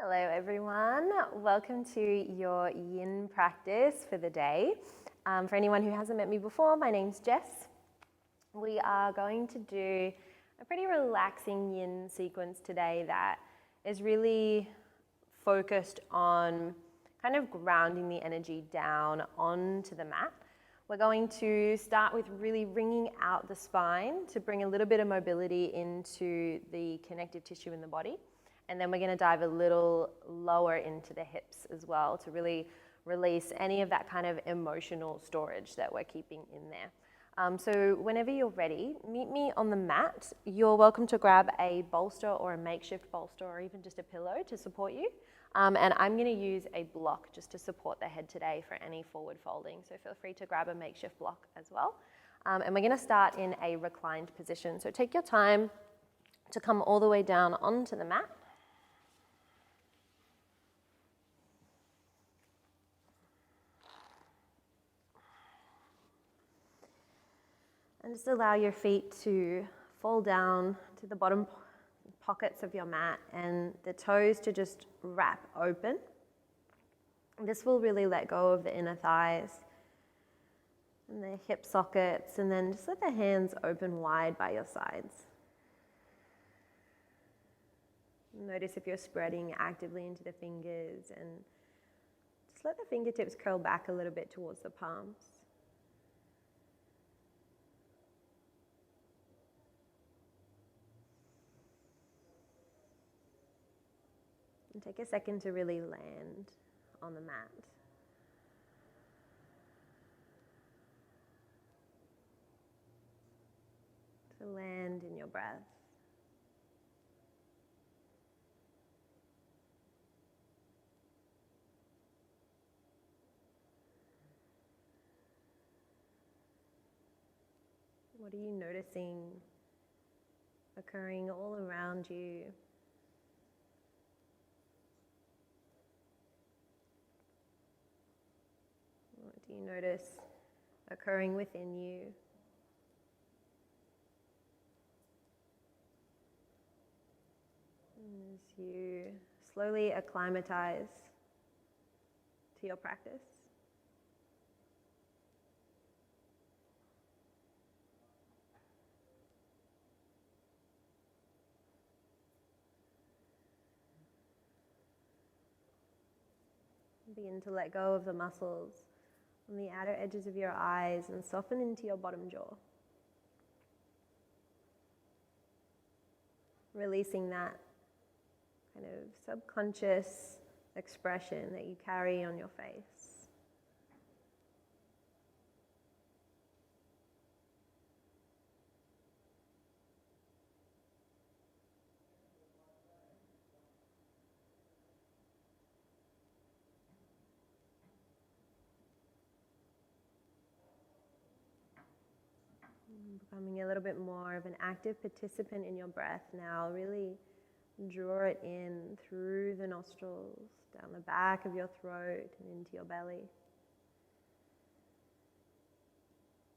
Hello everyone, welcome to your Yin practice for the day. For anyone who hasn't met me before, my name's Jess. We are going to do a pretty relaxing Yin sequence today that is really focused on kind of grounding the energy down onto the mat. We're going to start with really wringing out the spine to bring a little bit of mobility into the connective tissue in the body. And then we're going to dive a little lower into the hips as well to really release any of that kind of emotional storage that we're keeping in there. So whenever you're ready, meet me on the mat. You're welcome to grab a bolster or a makeshift bolster or even just a pillow to support you. And I'm going to use a block just to support the head today for any forward folding. So feel free to grab a makeshift block as well. And we're going to start in a reclined position. So take your time to come all the way down onto the mat. And just allow your feet to fall down to the bottom pockets of your mat and the toes to just wrap open. This will really let go of the inner thighs and the hip sockets, and then just let the hands open wide by your sides. Notice if you're spreading actively into the fingers, and just let the fingertips curl back a little bit towards the palms. And take a second to really land on the mat. To land in your breath. What are you noticing occurring all around you? What do you notice occurring within you? As you slowly acclimatize to your practice. Begin to let go of the muscles on the outer edges of your eyes and soften into your bottom jaw. Releasing that kind of subconscious expression that you carry on your face. Becoming a little bit more of an active participant in your breath now. Really draw it in through the nostrils, down the back of your throat and into your belly.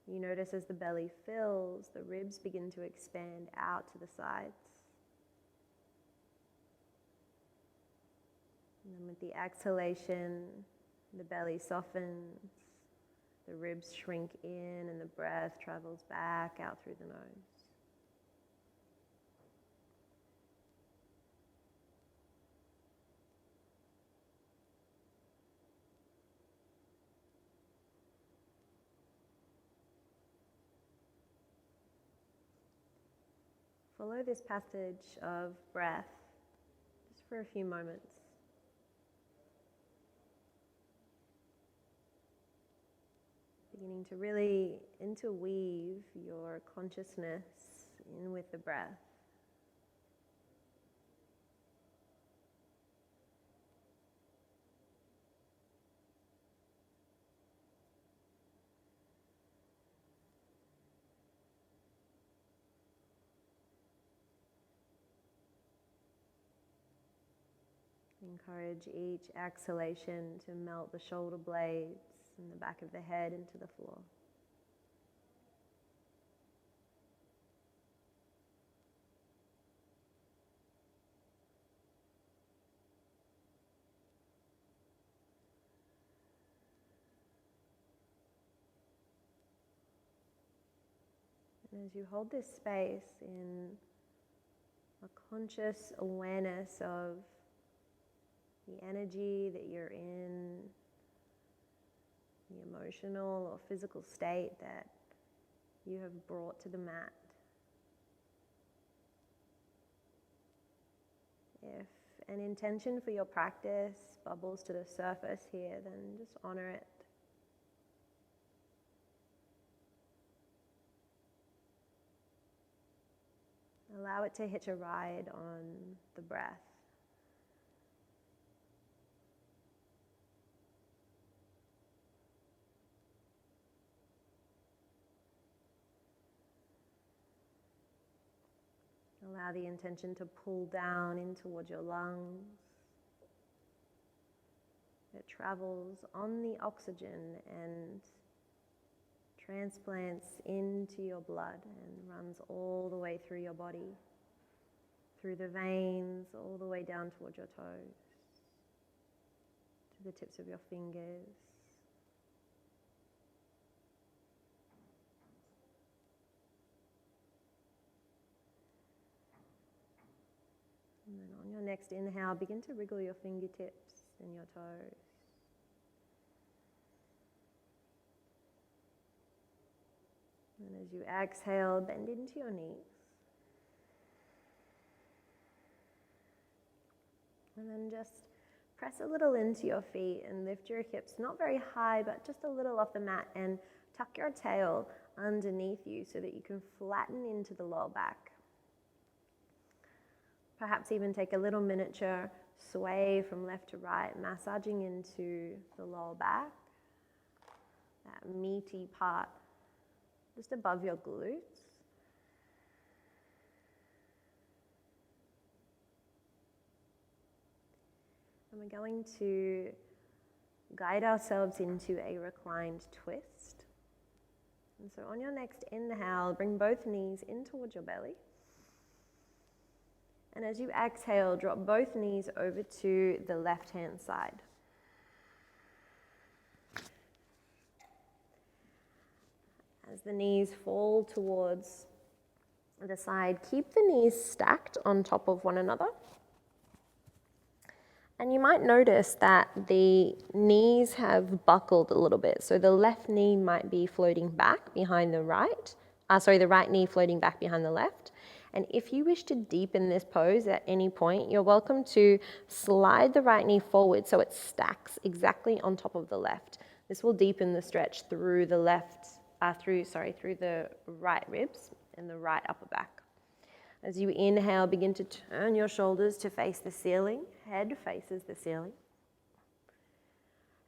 You notice as the belly fills, the ribs begin to expand out to the sides. And then with the exhalation, the belly softens. The ribs shrink in and the breath travels back out through the nose. Follow this passage of breath just for a few moments. Beginning to really interweave your consciousness in with the breath. Encourage each exhalation to melt the shoulder blades and the back of the head into the floor. And as you hold this space in a conscious awareness of the energy that you're in, the emotional or physical state that you have brought to the mat. If an intention for your practice bubbles to the surface here, then just honor it. Allow it to hitch a ride on the breath. Allow the intention to pull down in towards your lungs. It travels on the oxygen and transplants into your blood and runs all the way through your body, through the veins, all the way down towards your toes, to the tips of your fingers. And then on your next inhale, begin to wriggle your fingertips and your toes. And as you exhale, bend into your knees. And then just press a little into your feet and lift your hips, not very high, but just a little off the mat, and tuck your tail underneath you so that you can flatten into the lower back. Perhaps even take a little miniature sway from left to right, massaging into the lower back, that meaty part just above your glutes. And we're going to guide ourselves into a reclined twist. And so on your next inhale, bring both knees in towards your belly. And as you exhale, drop both knees over to the left-hand side. As the knees fall towards the side, keep the knees stacked on top of one another. And you might notice that the knees have buckled a little bit. So the left knee might be floating back behind the right. The right knee floating back behind the left. And if you wish to deepen this pose at any point, you're welcome to slide the right knee forward so it stacks exactly on top of the left. This will deepen the stretch through the through the right ribs and the right upper back. As you inhale, begin to turn your shoulders to face the ceiling. Head faces the ceiling.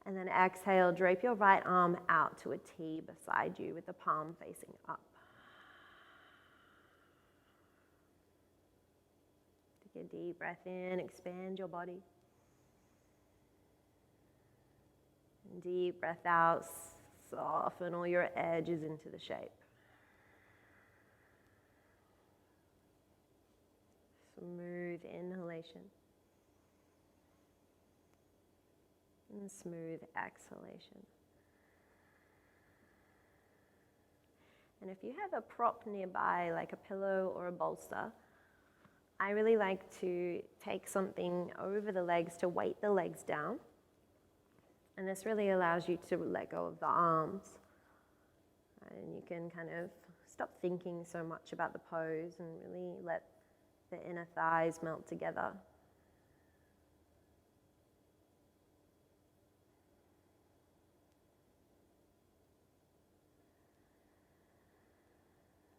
And then exhale, drape your right arm out to a T beside you with the palm facing up. Take a deep breath in, expand your body. And deep breath out, soften all your edges into the shape. Smooth inhalation and smooth exhalation. And if you have a prop nearby, like a pillow or a bolster, I really like to take something over the legs to weight the legs down. And this really allows you to let go of the arms. And you can kind of stop thinking so much about the pose and really let the inner thighs melt together.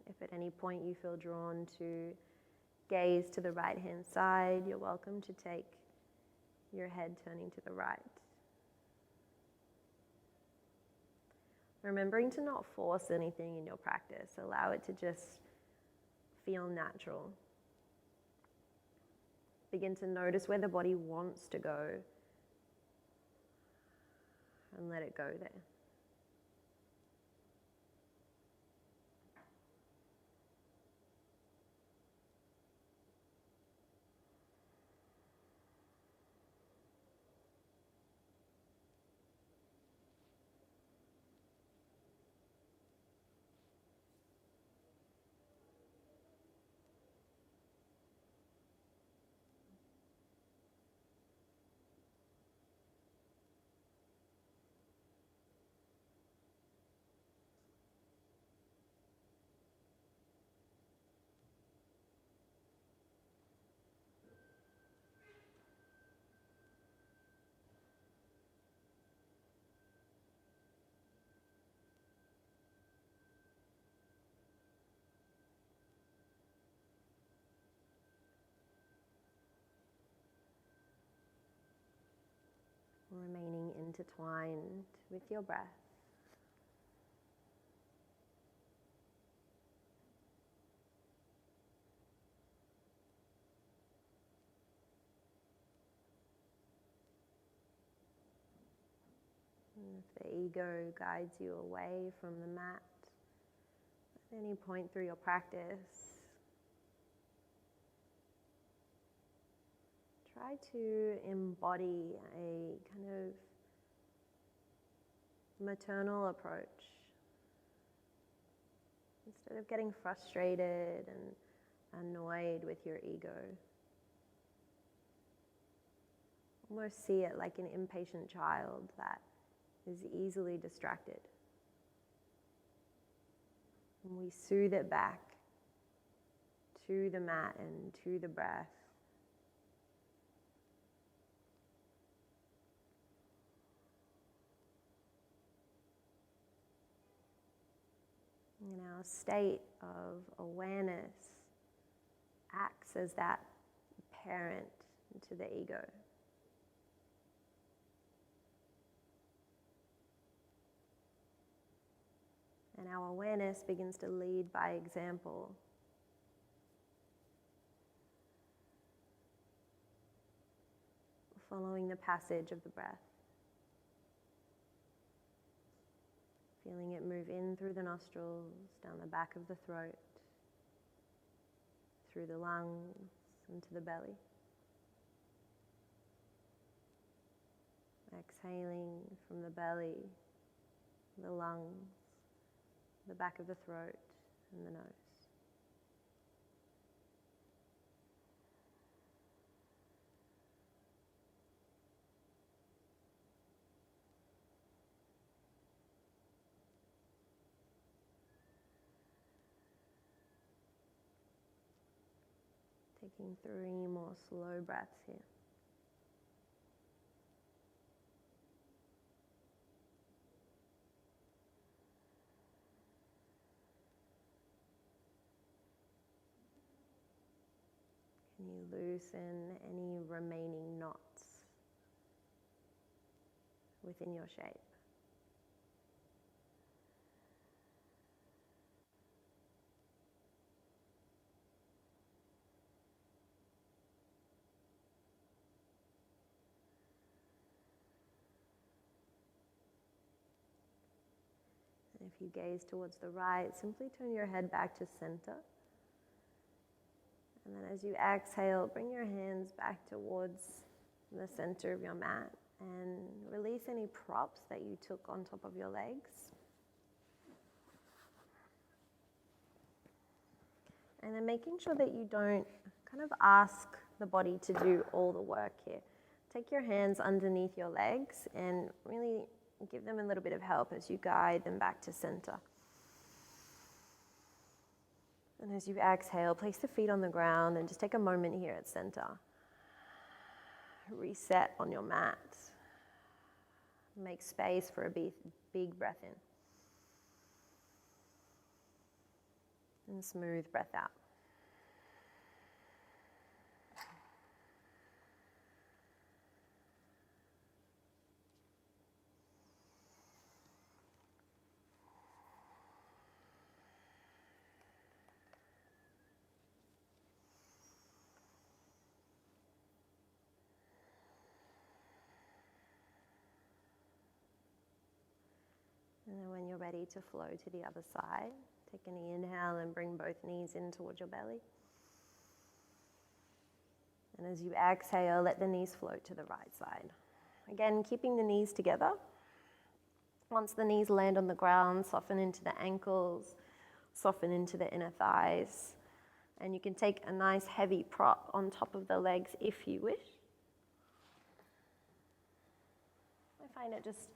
If at any point you feel drawn to gaze to the right-hand side, you're welcome to take your head turning to the right. Remembering to not force anything in your practice. Allow it to just feel natural. Begin to notice where the body wants to go and let it go there. remaining intertwined with your breath. And if the ego guides you away from the mat at any point through your practice, try to embody a kind of maternal approach. Instead of getting frustrated and annoyed with your ego, almost see it like an impatient child that is easily distracted. And we soothe it back to the mat and to the breath. And our state of awareness acts as that parent to the ego. And our awareness begins to lead by example. Following the passage of the breath. Feeling it move in through the nostrils, down the back of the throat, through the lungs, into the belly. Exhaling from the belly, the lungs, the back of the throat, and the nose. Taking 3 more slow breaths here. Can you loosen any remaining knots within your shape? And if you gaze towards the right, simply turn your head back to center. And then as you exhale, bring your hands back towards the center of your mat and release any props that you took on top of your legs. And then making sure that you don't kind of ask the body to do all the work here. Take your hands underneath your legs and really give them a little bit of help as you guide them back to center. And as you exhale, place the feet on the ground and just take a moment here at center. Reset on your mat. Make space for a big breath in. And smooth breath out. And then when you're ready to flow to the other side, take an inhale and bring both knees in towards your belly. And as you exhale, let the knees float to the right side. Again, keeping the knees together. Once the knees land on the ground, soften into the ankles, soften into the inner thighs. And you can take a nice heavy prop on top of the legs if you wish. I find it just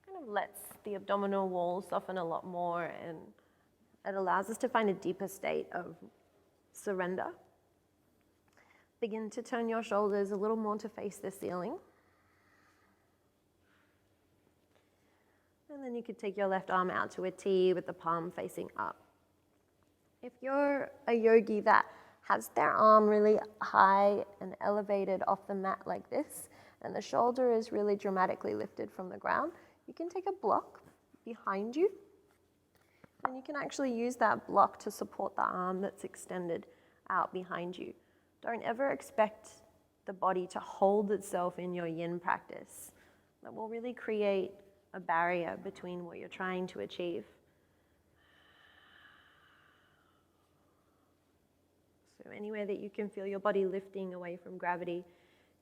kind of lets the abdominal wall soften a lot more, and it allows us to find a deeper state of surrender. Begin to turn your shoulders a little more to face the ceiling. And then you could take your left arm out to a T with the palm facing up. If you're a yogi that has their arm really high and elevated off the mat like this, and the shoulder is really dramatically lifted from the ground, you can take a block behind you, and you can actually use that block to support the arm that's extended out behind you. Don't ever expect the body to hold itself in your yin practice. That will really create a barrier between what you're trying to achieve. So anywhere that you can feel your body lifting away from gravity,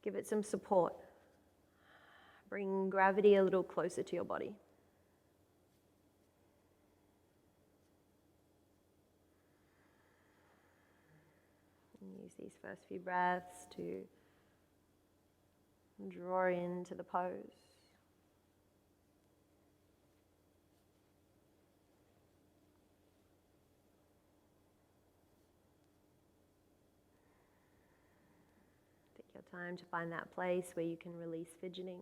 give it some support. Bring gravity a little closer to your body. And use these first few breaths to draw into the pose. Take your time to find that place where you can release fidgeting.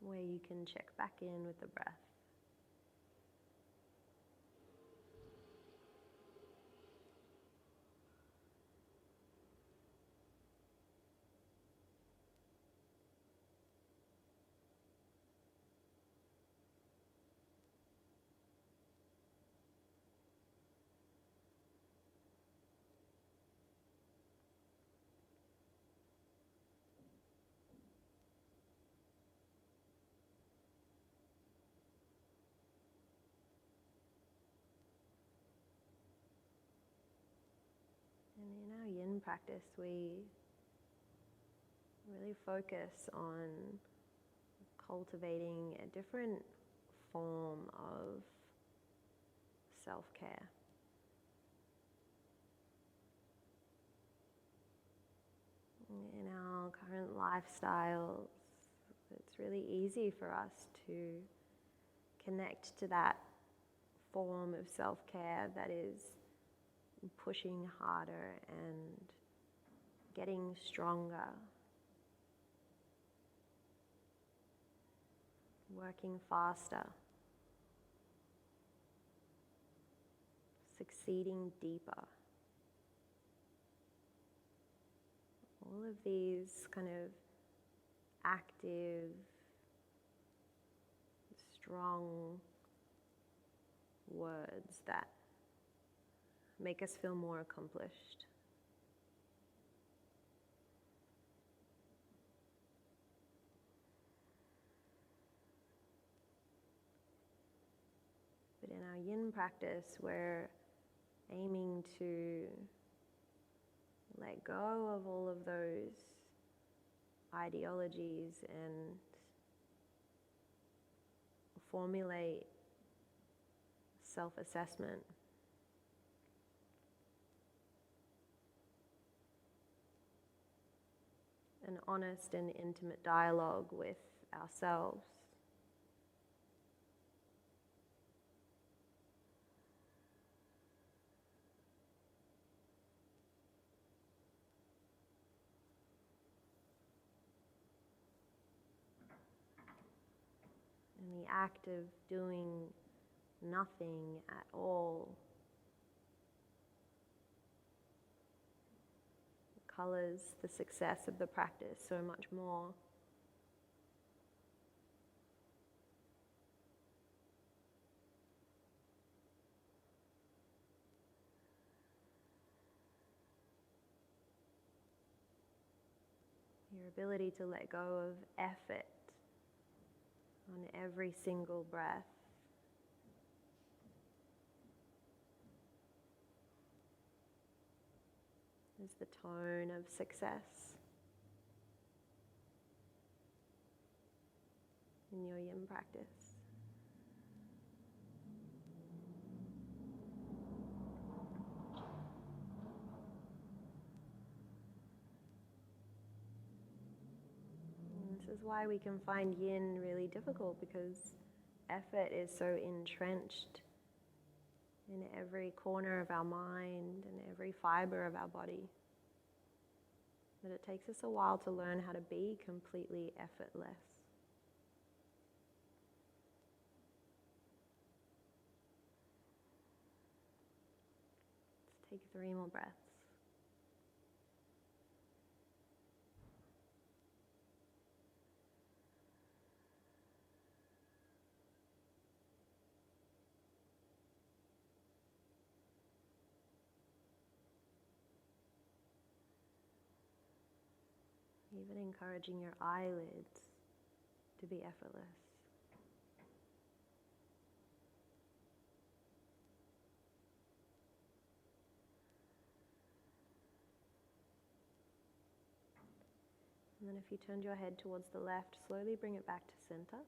Where you can check back in with the breath. And in our yin practice, we really focus on cultivating a different form of self-care. In our current lifestyles, it's really easy for us to connect to that form of self-care that is pushing harder and getting stronger, working faster, succeeding deeper. All of these kind of active, strong words that make us feel more accomplished. But in our yin practice, we're aiming to let go of all of those ideologies and formulate self-assessment. An honest and intimate dialogue with ourselves. And the act of doing nothing at all colors the success of the practice so much more. Your ability to let go of effort on every single breath. Is the tone of success in your yin practice. And this is why we can find yin really difficult, because effort is so entrenched in every corner of our mind and every fiber of our body. But it takes us a while to learn how to be completely effortless. Let's take 3 more breaths. Even encouraging your eyelids to be effortless. And then if you turned your head towards the left, slowly bring it back to center.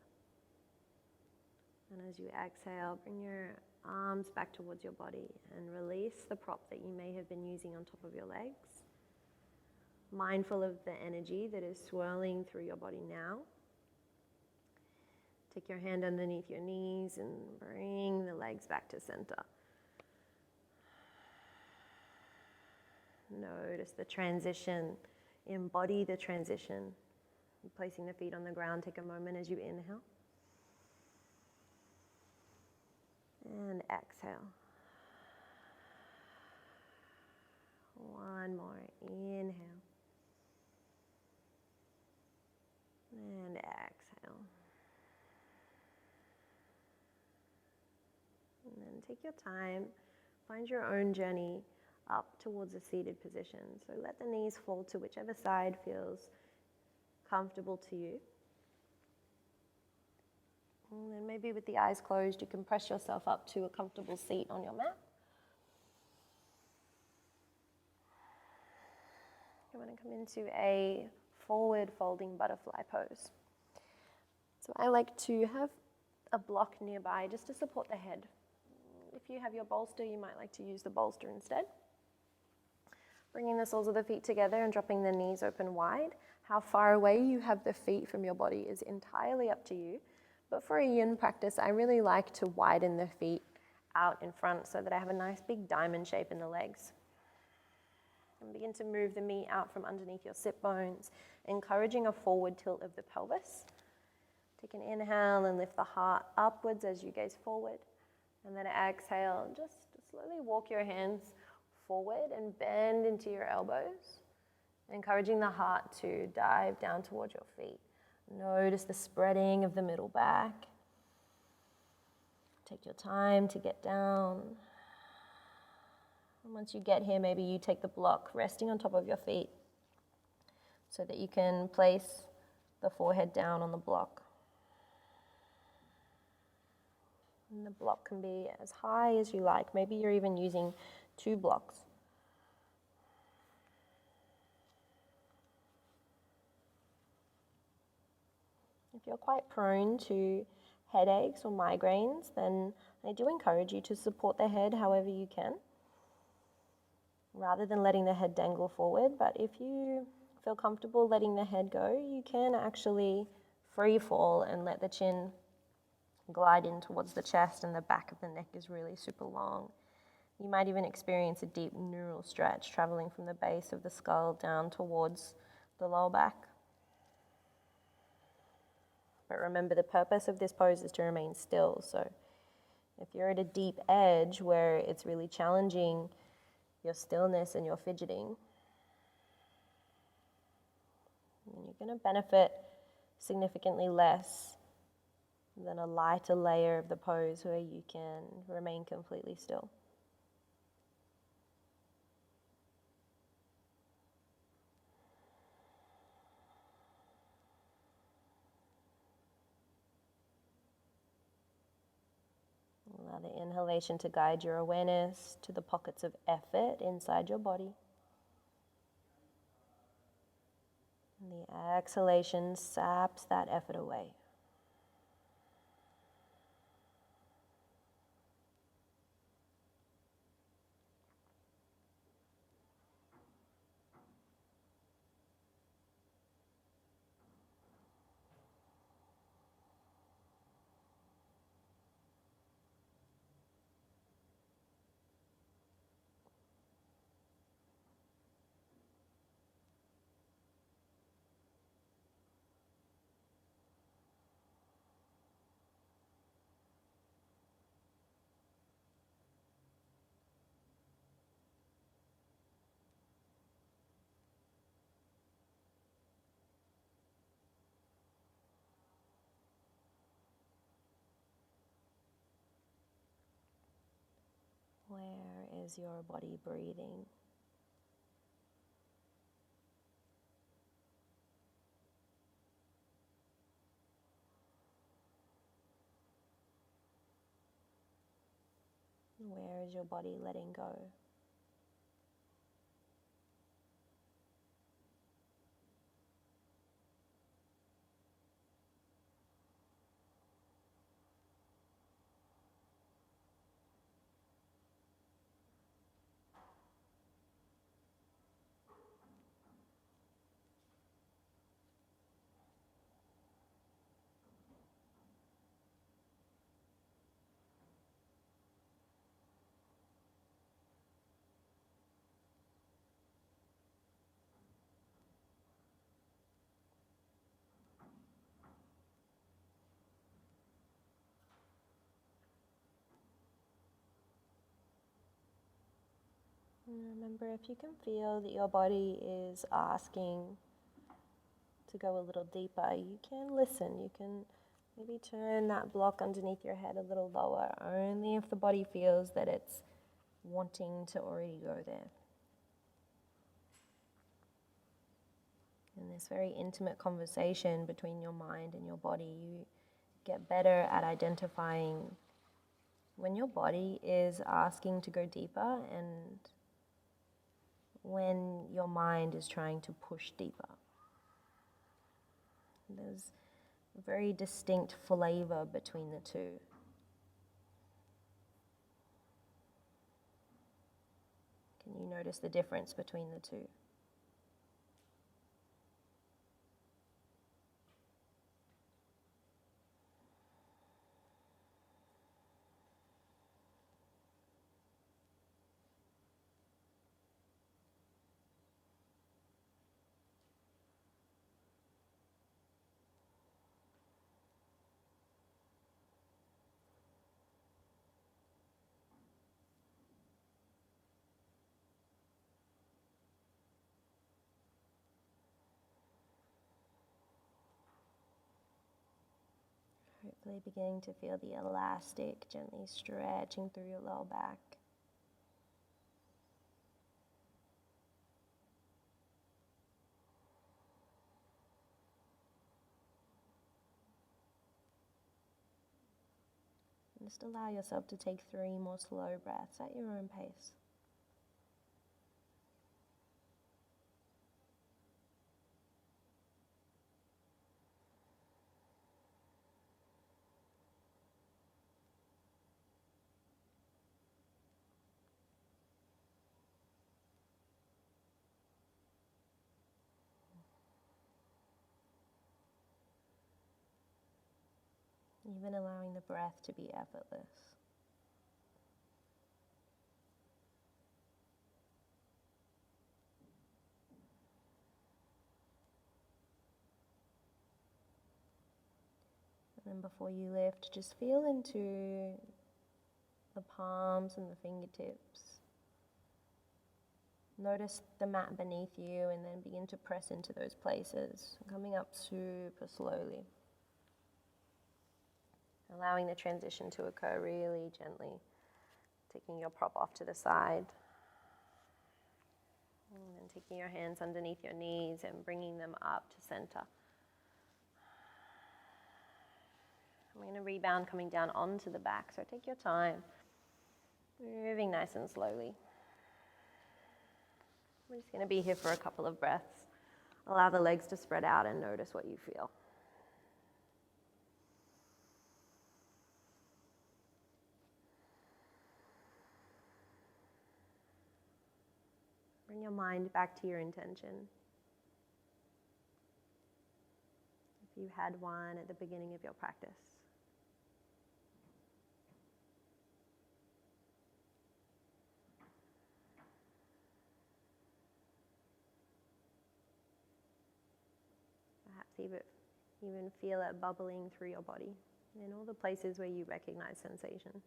And as you exhale, bring your arms back towards your body and release the prop that you may have been using on top of your legs. Mindful of the energy that is swirling through your body now. Take your hand underneath your knees and bring the legs back to center. Notice the transition. Embody the transition. Placing the feet on the ground, take a moment as you inhale. And exhale. One more. Inhale. And exhale. And then take your time. Find your own journey up towards a seated position. So let the knees fall to whichever side feels comfortable to you. And then maybe with the eyes closed, you can press yourself up to a comfortable seat on your mat. You want to come into a forward folding butterfly pose. So I like to have a block nearby just to support the head. If you have your bolster, you might like to use the bolster instead. Bringing the soles of the feet together and dropping the knees open wide. How far away you have the feet from your body is entirely up to you. But for a yin practice, I really like to widen the feet out in front so that I have a nice big diamond shape in the legs. And begin to move the meat out from underneath your sit bones, encouraging a forward tilt of the pelvis. Take an inhale and lift the heart upwards as you gaze forward. And then exhale, just slowly walk your hands forward and bend into your elbows, encouraging the heart to dive down towards your feet. Notice the spreading of the middle back. Take your time to get down. And once you get here, maybe you take the block resting on top of your feet so that you can place the forehead down on the block. And the block can be as high as you like. Maybe you're even using 2 blocks. If you're quite prone to headaches or migraines, then I do encourage you to support the head however you can, rather than letting the head dangle forward. But if you feel comfortable letting the head go, you can actually free fall and let the chin glide in towards the chest, and the back of the neck is really super long. You might even experience a deep neural stretch traveling from the base of the skull down towards the lower back. But remember, the purpose of this pose is to remain still. So if you're at a deep edge where it's really challenging your stillness and your fidgeting, then you're going to benefit significantly less than a lighter layer of the pose where you can remain completely still. Allow the inhalation to guide your awareness to the pockets of effort inside your body. And the exhalation saps that effort away. Where is your body breathing? Where is your body letting go? And remember, if you can feel that your body is asking to go a little deeper, you can listen. You can maybe turn that block underneath your head a little lower, only if the body feels that it's wanting to already go there. In this very intimate conversation between your mind and your body, you get better at identifying when your body is asking to go deeper and when your mind is trying to push deeper. There's a very distinct flavor between the two. Can you notice the difference between the two? Hopefully beginning to feel the elastic gently stretching through your lower back. And just allow yourself to take 3 more slow breaths at your own pace. Even allowing the breath to be effortless. And then before you lift, just feel into the palms and the fingertips. Notice the mat beneath you and then begin to press into those places, coming up super slowly. Allowing the transition to occur really gently, taking your prop off to the side. And then taking your hands underneath your knees and bringing them up to center. I'm going to rebound coming down onto the back, so take your time. Moving nice and slowly. We're just going to be here for a couple of breaths. Allow the legs to spread out and notice what you feel. Bring your mind back to your intention. If you had one at the beginning of your practice. Perhaps even feel it bubbling through your body in all the places where you recognize sensation.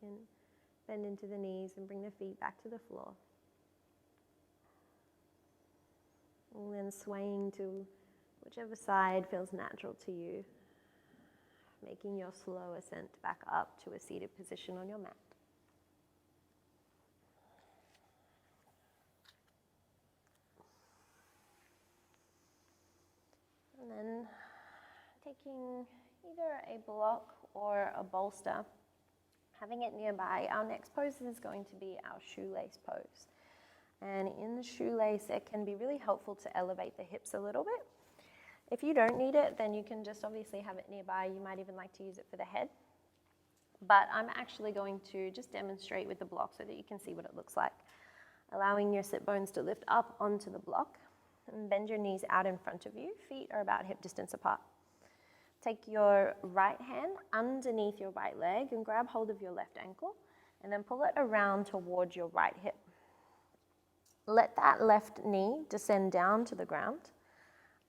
can bend into the knees and bring the feet back to the floor. And then swaying to whichever side feels natural to you, making your slow ascent back up to a seated position on your mat. And then taking either a block or a bolster, having it nearby, our next pose is going to be our shoelace pose. And in the shoelace, it can be really helpful to elevate the hips a little bit. If you don't need it, then you can just obviously have it nearby. You might even like to use it for the head. But I'm actually going to just demonstrate with the block so that you can see what it looks like. Allowing your sit bones to lift up onto the block and bend your knees out in front of you. Feet are about hip distance apart. Take your right hand underneath your right leg and grab hold of your left ankle and then pull it around towards your right hip. Let that left knee descend down to the ground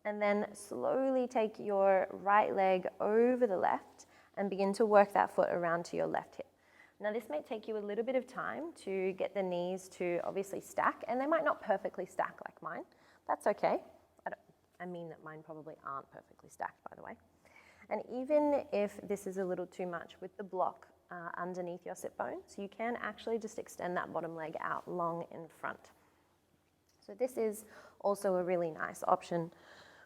and then slowly take your right leg over the left and begin to work that foot around to your left hip. Now this may take you a little bit of time to get the knees to obviously stack, and they might not perfectly stack like mine. That's okay. I mean that mine probably aren't perfectly stacked, by the way. And even if this is a little too much with the block underneath your sit bones, you can actually just extend that bottom leg out long in front. So this is also a really nice option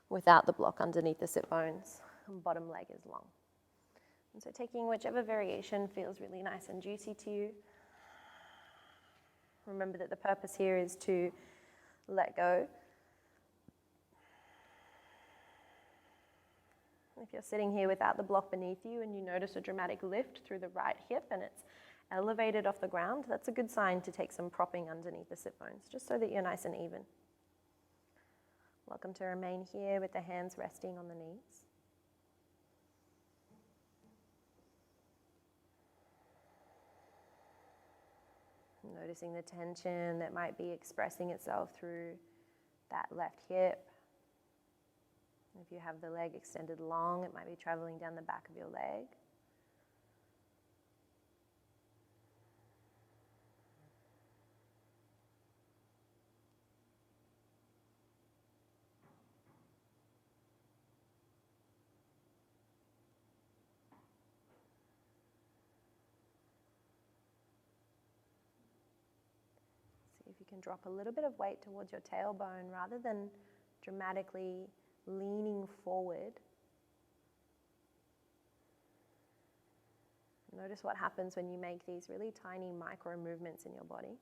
without the block underneath the sit bones. Bottom leg is long. And so taking whichever variation feels really nice and juicy to you. Remember that the purpose here is to let go. If you're sitting here without the block beneath you and you notice a dramatic lift through the right hip and it's elevated off the ground, that's a good sign to take some propping underneath the sit bones, just so that you're nice and even. Welcome to remain here with the hands resting on the knees. Noticing the tension that might be expressing itself through that left hip. If you have the leg extended long, it might be traveling down the back of your leg. See if you can drop a little bit of weight towards your tailbone rather than dramatically leaning forward. Notice what happens when you make these really tiny micro movements in your body.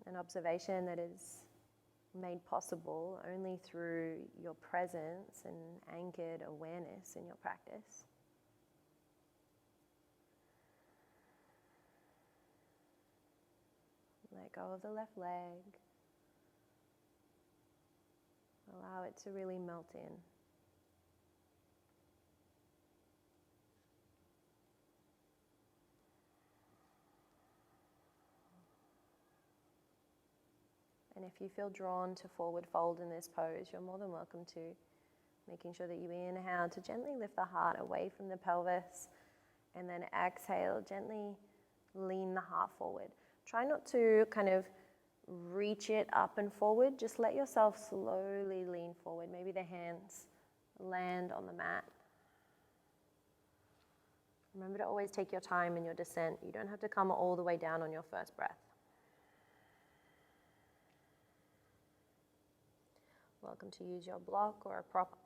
An observation that is made possible only through your presence and anchored awareness in your practice. Let go of the left leg. Allow it to really melt in. And if you feel drawn to forward fold in this pose, you're more than welcome to. Making sure that you inhale to gently lift the heart away from the pelvis, and then exhale, gently lean the heart forward. Try not to kind of reach it up and forward, just let yourself slowly lean forward. Maybe the hands land on the mat. Remember to always take your time in your descent. You don't have to come all the way down on your first breath. Welcome to use your block or a prop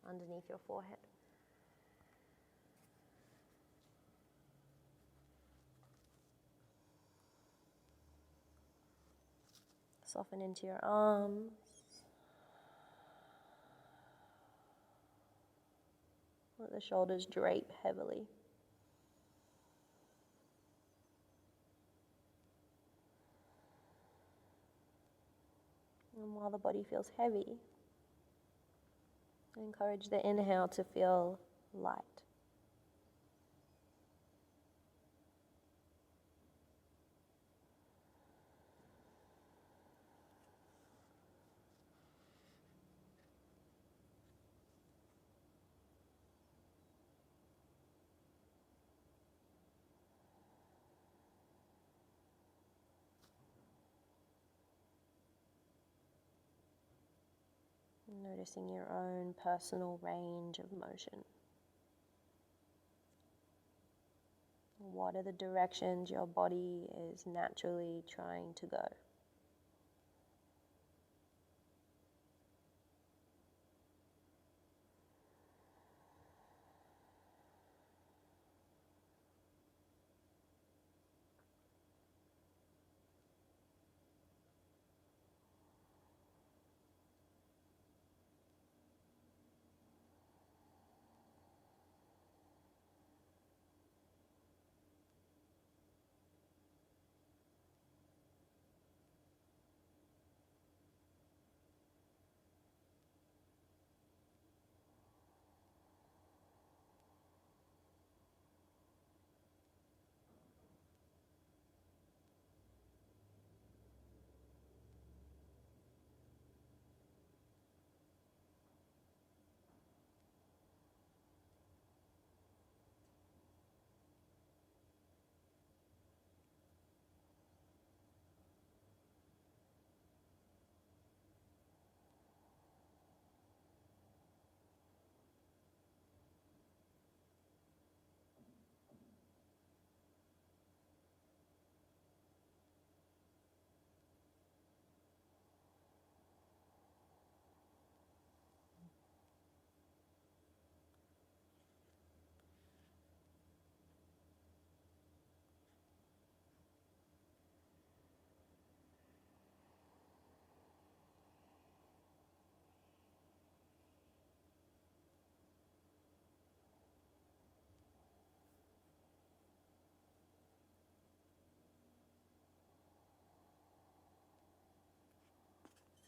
underneath your forehead. Soften into your arms. Let the shoulders drape heavily. And while the body feels heavy, encourage the inhale to feel light. Noticing your own personal range of motion. What are the directions your body is naturally trying to go?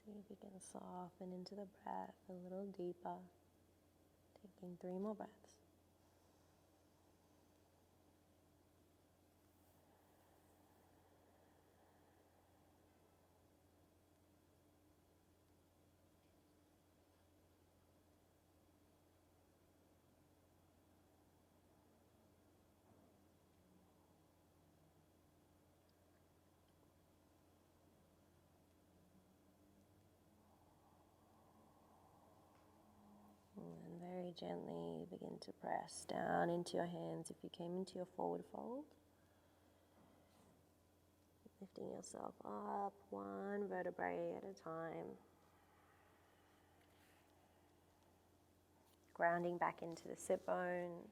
See if you can soften into the breath a little deeper. Taking 3 more breaths. And very gently begin to press down into your hands if you came into your forward fold. Lifting yourself up 1 vertebrae at a time. Grounding back into the sit bones.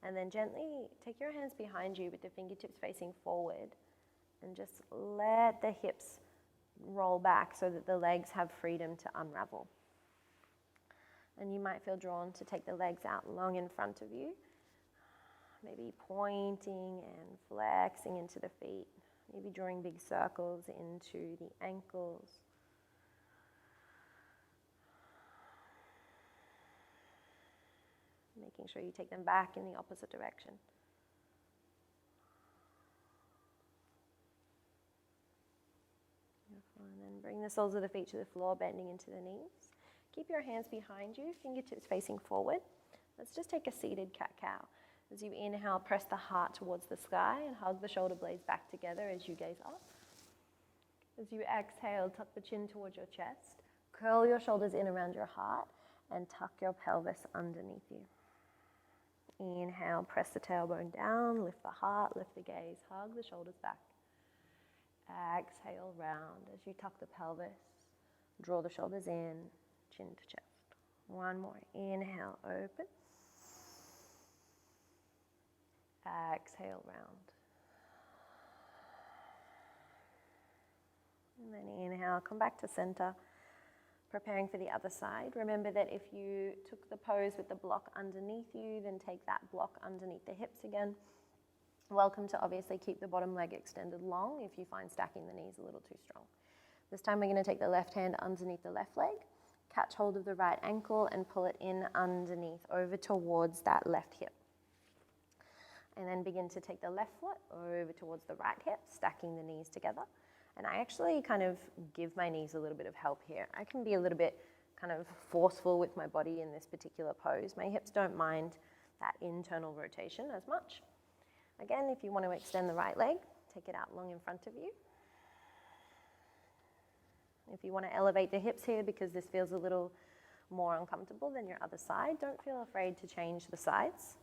And then gently take your hands behind you with the fingertips facing forward and just let the hips roll back so that the legs have freedom to unravel. And you might feel drawn to take the legs out long in front of you, maybe pointing and flexing into the feet, maybe drawing big circles into the ankles. Making sure you take them back in the opposite direction. And then bring the soles of the feet to the floor, bending into the knees. Keep your hands behind you, fingertips facing forward. Let's just take a seated cat-cow. As you inhale, press the heart towards the sky and hug the shoulder blades back together as you gaze up. As you exhale, tuck the chin towards your chest. Curl your shoulders in around your heart and tuck your pelvis underneath you. Inhale, press the tailbone down, lift the heart, lift the gaze, hug the shoulders back. Exhale, round as you tuck the pelvis, draw the shoulders in, chin to chest. 1 more, inhale, open. Exhale, round. And then inhale, come back to center. Preparing for the other side. Remember that if you took the pose with the block underneath you, then take that block underneath the hips again. Welcome to obviously keep the bottom leg extended long if you find stacking the knees a little too strong. This time we're going to take the left hand underneath the left leg, catch hold of the right ankle and pull it in underneath over towards that left hip. And then begin to take the left foot over towards the right hip, stacking the knees together. And I actually kind of give my knees a little bit of help here. I can be a little bit kind of forceful with my body in this particular pose. My hips don't mind that internal rotation as much. Again, if you want to extend the right leg, take it out long in front of you. If you want to elevate the hips here because this feels a little more uncomfortable than your other side, don't feel afraid to change the sides.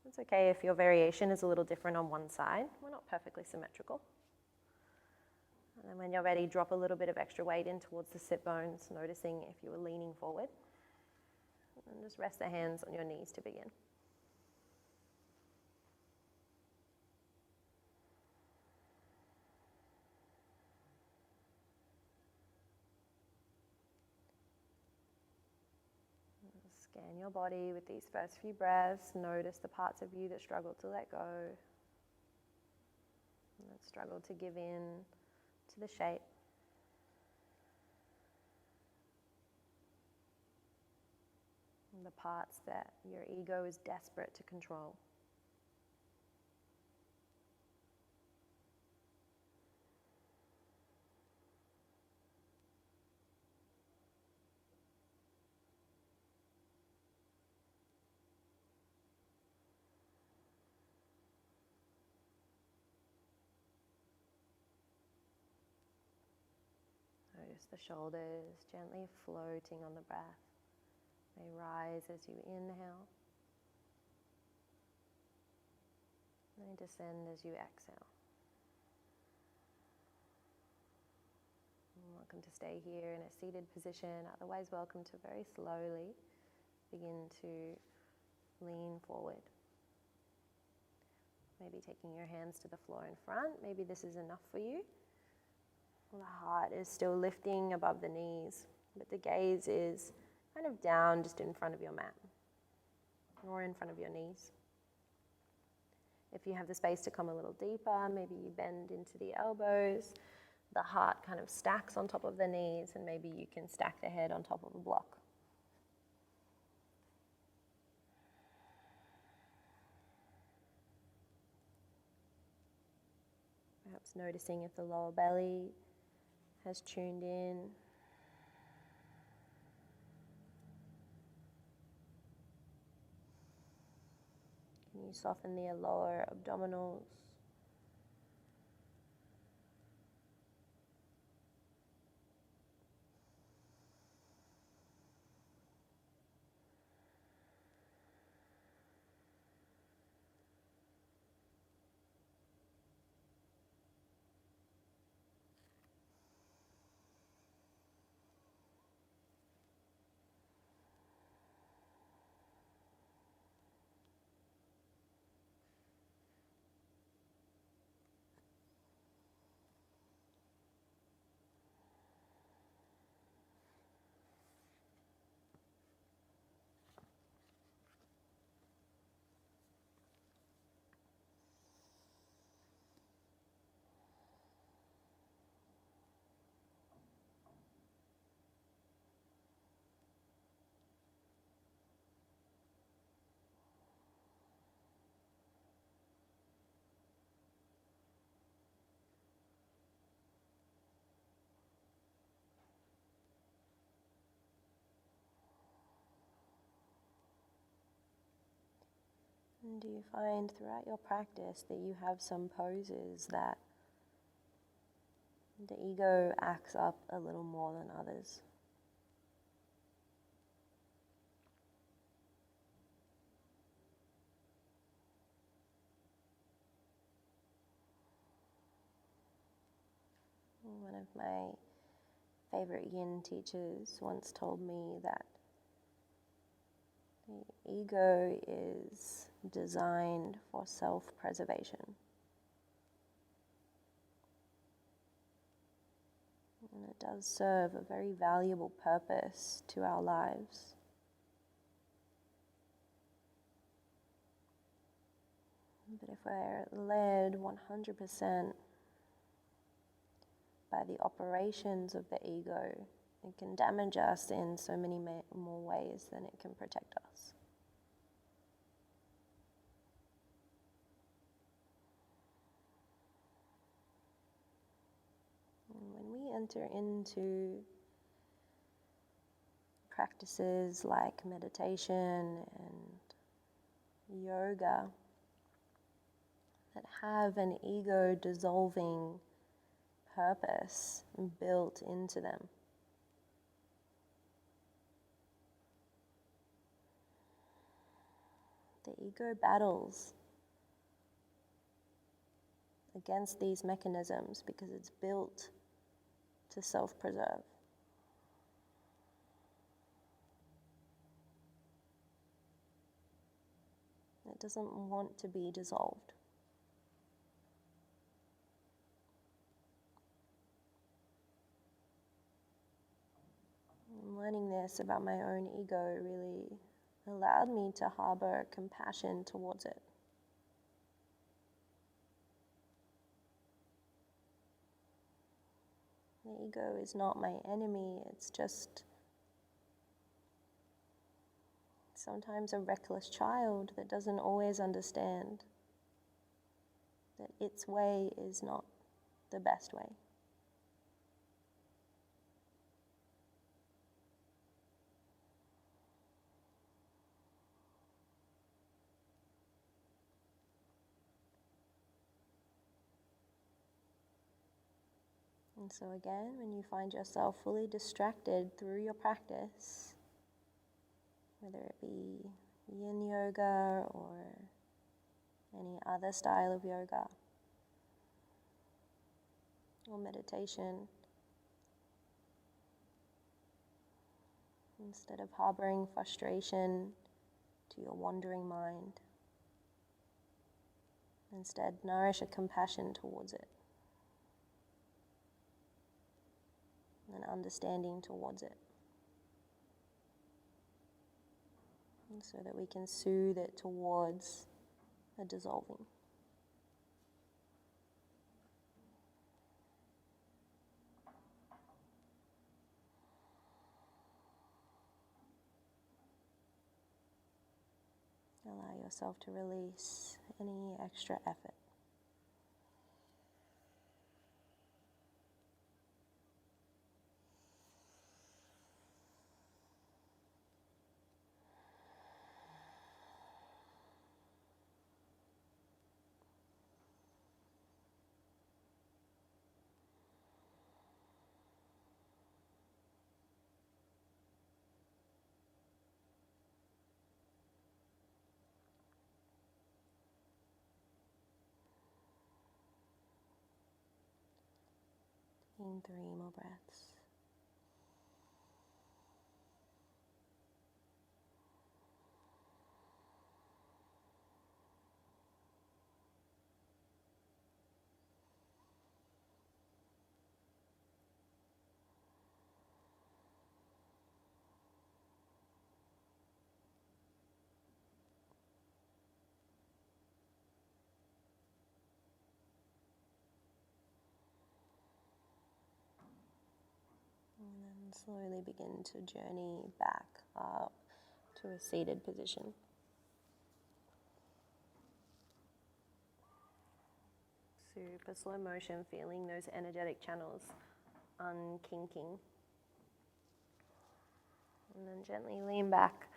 It's okay if your variation is a little different on one side. We're not perfectly symmetrical. And then when you're ready, drop a little bit of extra weight in towards the sit bones, noticing if you were leaning forward. And just rest the hands on your knees to begin. Scan your body with these first few breaths. Notice the parts of you that struggle to let go, and that struggle to give in to the shape. And the parts that your ego is desperate to control. Notice the shoulders gently floating on the breath. They rise as you inhale. They descend as you exhale. You're welcome to stay here in a seated position. Otherwise, welcome to very slowly begin to lean forward. Maybe taking your hands to the floor in front. Maybe this is enough for you. The heart is still lifting above the knees, but the gaze is kind of down just in front of your mat or in front of your knees. If you have the space to come a little deeper, maybe you bend into the elbows. The heart kind of stacks on top of the knees, and maybe you can stack the head on top of a block. Perhaps noticing if the lower belly has tuned in. Can you soften the lower abdominals? And do you find throughout your practice that you have some poses that the ego acts up a little more than others? One of my favorite Yin teachers once told me that the ego is designed for self-preservation. And it does serve a very valuable purpose to our lives. But if we're led 100% by the operations of the ego, it can damage us in so many more ways than it can protect us. And when we enter into practices like meditation and yoga that have an ego dissolving purpose built into them. The ego battles against these mechanisms because it's built to self-preserve. It doesn't want to be dissolved. Learning this about my own ego really allowed me to harbor compassion towards it. The ego is not my enemy, it's just sometimes a reckless child that doesn't always understand that its way is not the best way. And so again, when you find yourself fully distracted through your practice, whether it be Yin Yoga or any other style of yoga or meditation, instead of harboring frustration to your wandering mind, instead nourish a compassion towards it, an understanding towards it, and so that we can soothe it towards a dissolving. Allow yourself to release any extra effort. In 3 more breaths. And then slowly begin to journey back up to a seated position. Super slow motion, feeling those energetic channels unkinking. And then gently lean back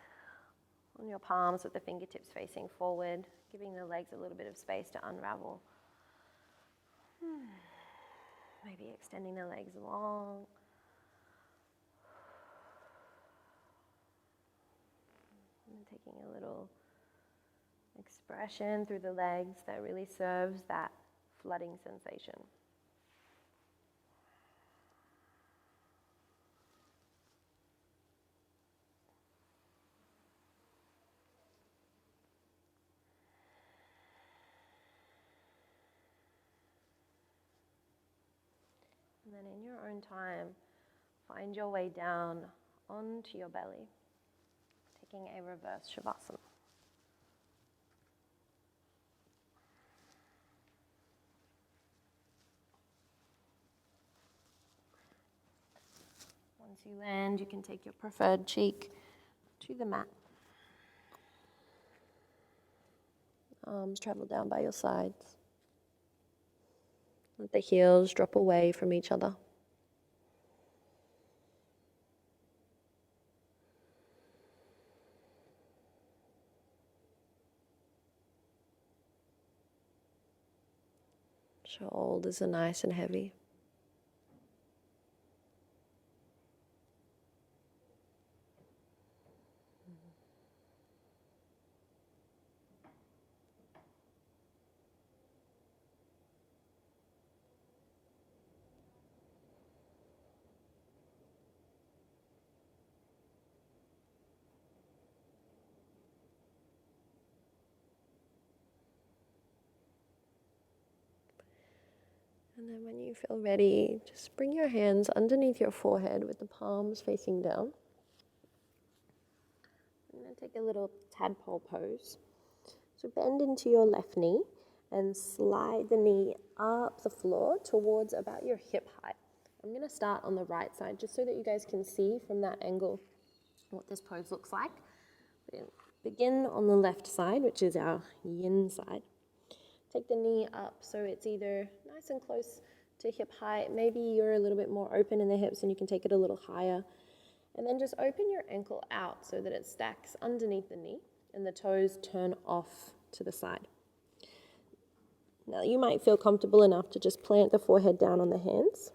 on your palms with the fingertips facing forward, giving the legs a little bit of space to unravel. Maybe extending the legs long. And taking a little expression through the legs that really serves that flooding sensation. And then in your own time, find your way down onto your belly, taking a reverse Shavasana. Once you land, you can take your preferred cheek to the mat. Arms travel down by your sides. Let the heels drop away from each other. Shoulders are nice and heavy. And then when you feel ready, just bring your hands underneath your forehead with the palms facing down. I'm going to take a little tadpole pose. So bend into your left knee and slide the knee up the floor towards about your hip height. I'm going to start on the right side just so that you guys can see from that angle what this pose looks like. Begin on the left side, which is our yin side. Take the knee up so it's either nice and close to hip height. Maybe you're a little bit more open in the hips and you can take it a little higher. And then just open your ankle out so that it stacks underneath the knee and the toes turn off to the side. Now you might feel comfortable enough to just plant the forehead down on the hands.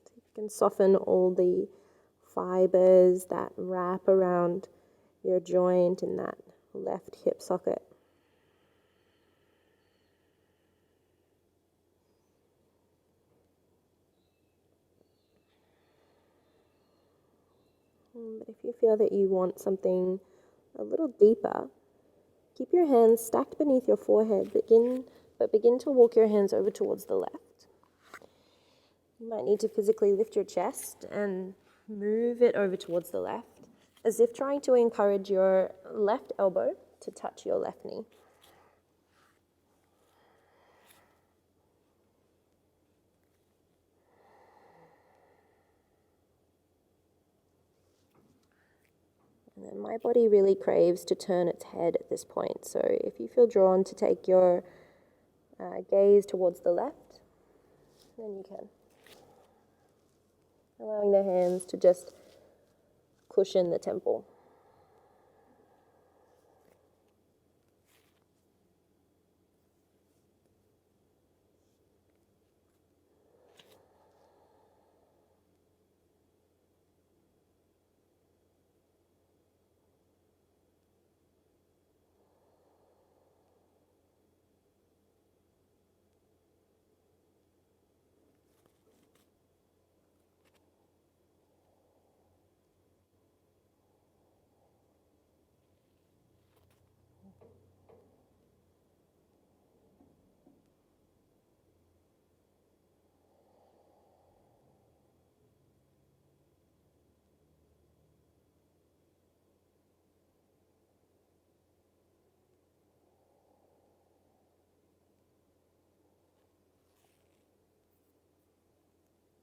So you can soften all the fibers that wrap around your joint in that left hip socket. But if you feel that you want something a little deeper, keep your hands stacked beneath your forehead, but begin to walk your hands over towards the left. You might need to physically lift your chest and move it over towards the left, as if trying to encourage your left elbow to touch your left knee. And then my body really craves to turn its head at this point. So if you feel drawn to take your gaze towards the left, then you can. Allowing the hands to just cushion the temple.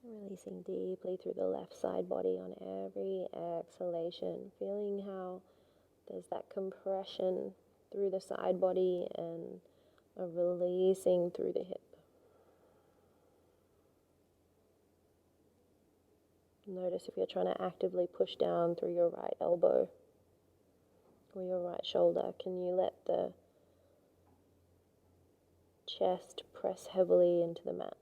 Releasing deeply through the left side body on every exhalation, feeling how there's that compression through the side body and a releasing through the hip. Notice if you're trying to actively push down through your right elbow or your right shoulder, can you let the chest press heavily into the mat?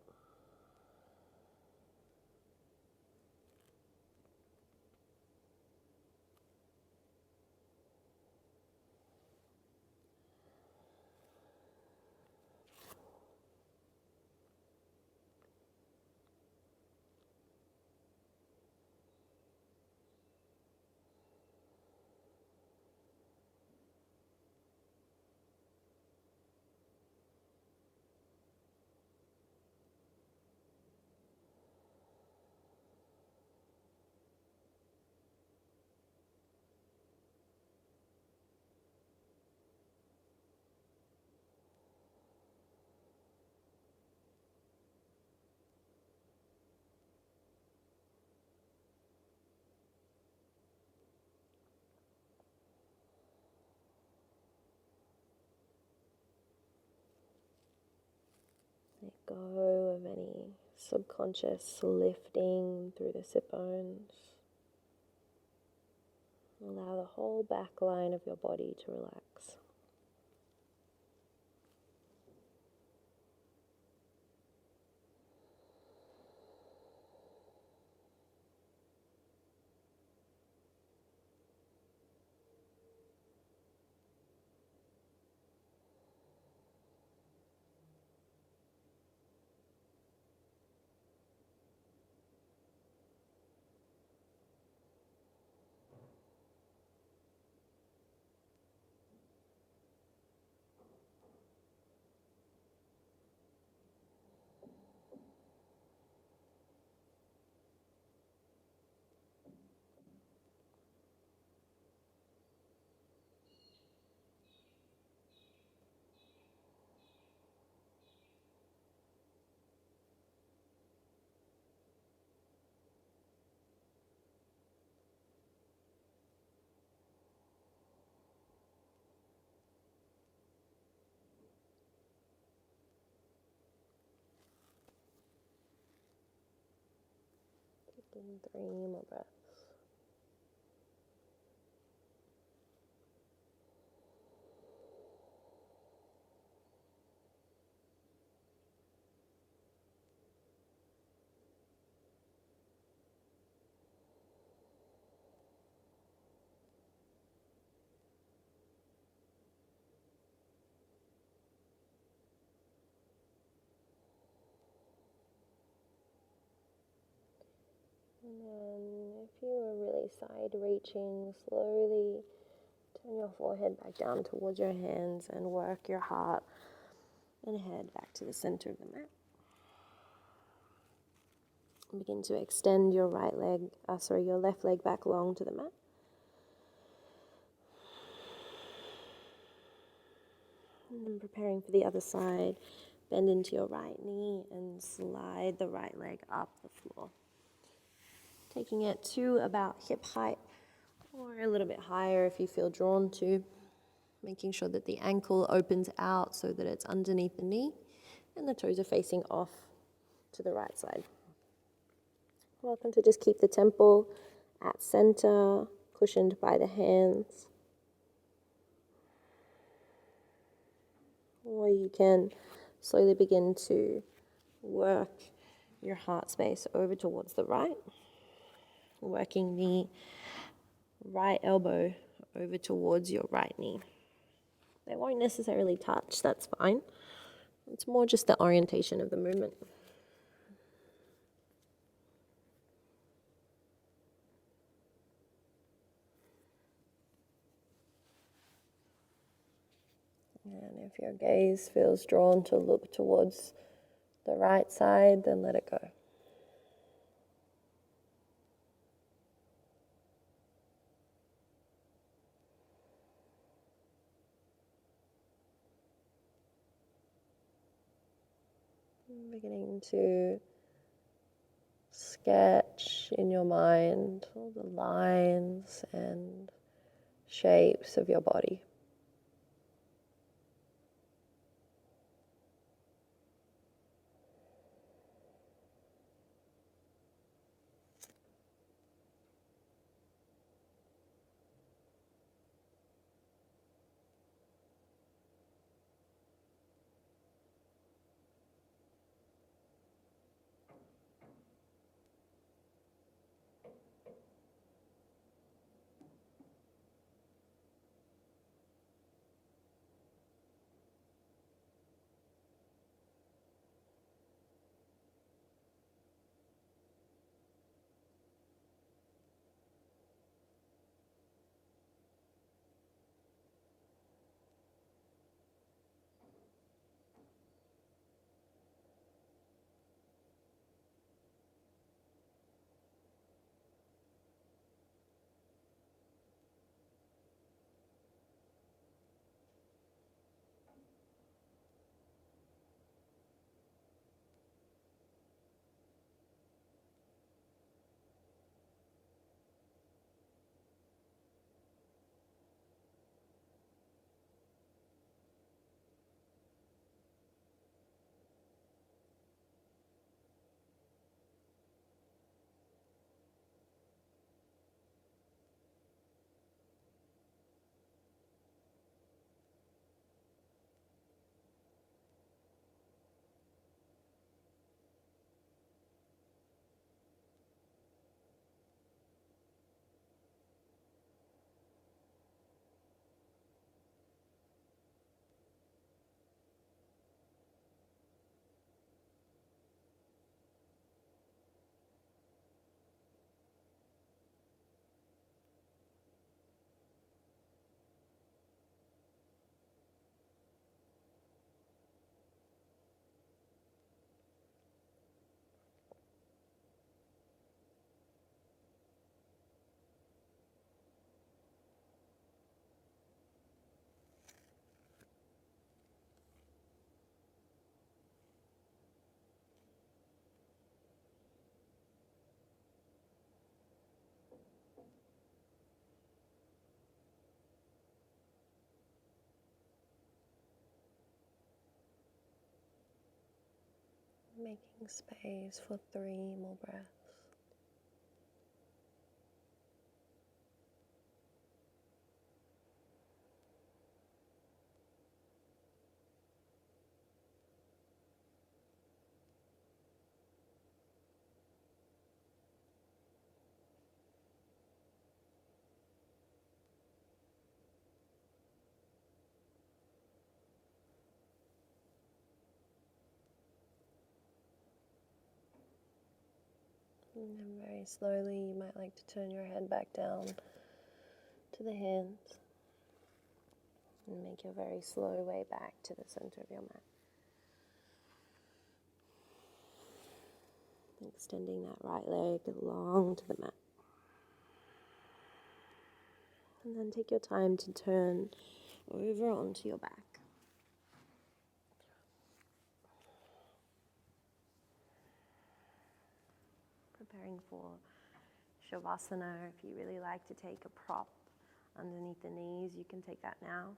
Let go of any subconscious lifting through the sit bones. Allow the whole back line of your body to relax. And 3 more breaths. And then if you are really side reaching, slowly turn your forehead back down towards your hands and work your heart and head back to the center of the mat. And begin to extend your your left leg back long to the mat. And then preparing for the other side, bend into your right knee and slide the right leg up the floor. Taking it to about hip height or a little bit higher if you feel drawn to. Making sure that the ankle opens out so that it's underneath the knee and the toes are facing off to the right side. Welcome to just keep the temple at center, cushioned by the hands. Or you can slowly begin to work your heart space over towards the right, working the right elbow over towards your right knee. They won't necessarily touch, that's fine. It's more just the orientation of the movement. And if your gaze feels drawn to look towards the right side, then let it go. Beginning to sketch in your mind all the lines and shapes of your body. Making space for 3 more breaths. And then very slowly, you might like to turn your head back down to the hands and make your very slow way back to the center of your mat. Extending that right leg long to the mat. And then take your time to turn over onto your back. Preparing for Shavasana. If you really like to take a prop underneath the knees, you can take that now.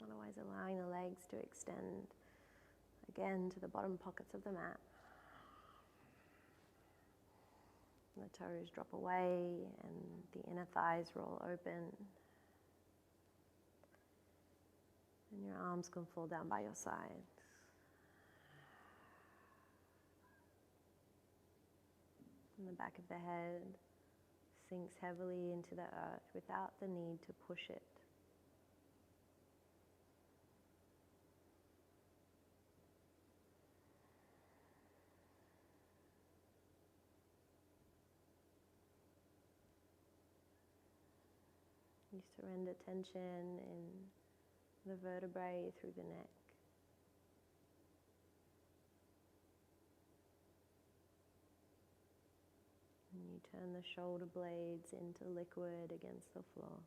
Otherwise, allowing the legs to extend again to the bottom pockets of the mat. And the toes drop away and the inner thighs roll open. And your arms can fall down by your sides. And the back of the head sinks heavily into the earth without the need to push it. You surrender tension in the vertebrae through the neck. And you turn the shoulder blades into liquid against the floor.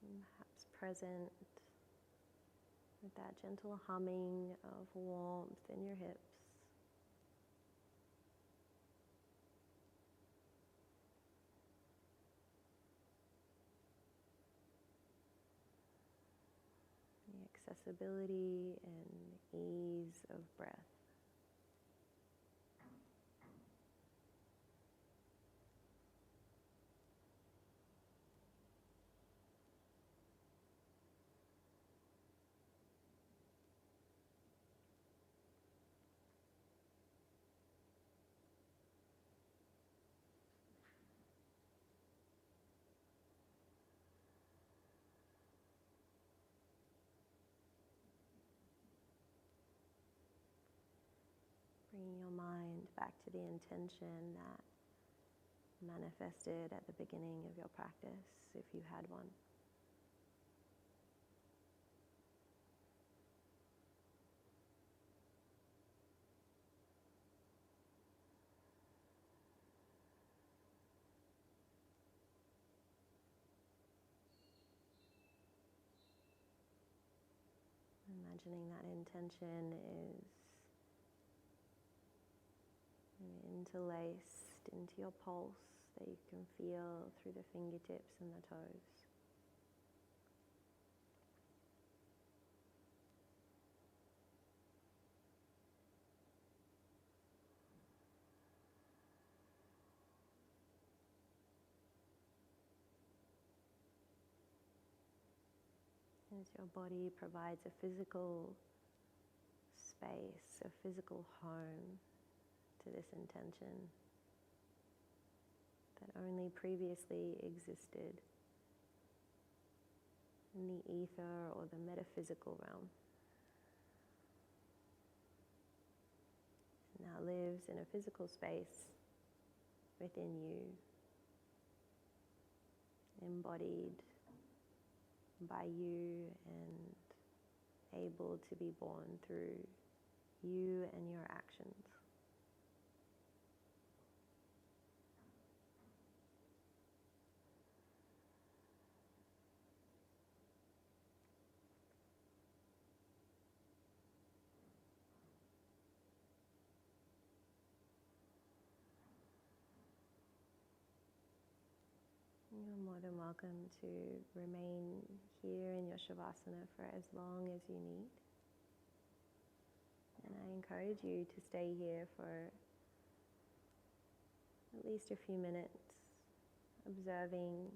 And perhaps present with that gentle humming of warmth in your hips. The accessibility and ease of breath. Bringing your mind back to the intention that manifested at the beginning of your practice, if you had one. Imagining that intention is interlaced into your pulse that you can feel through the fingertips and the toes. As your body provides a physical space, a physical home to this intention that only previously existed in the ether or the metaphysical realm. It now lives in a physical space within you, embodied by you and able to be born through you and your actions. You're more than welcome to remain here in your Shavasana for as long as you need. And I encourage you to stay here for at least a few minutes, observing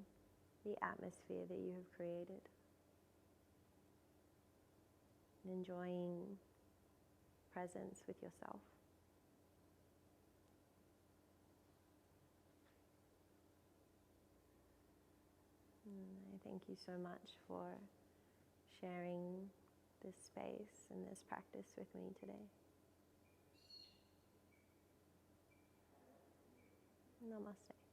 the atmosphere that you have created, and enjoying presence with yourself. I thank you so much for sharing this space and this practice with me today. Namaste.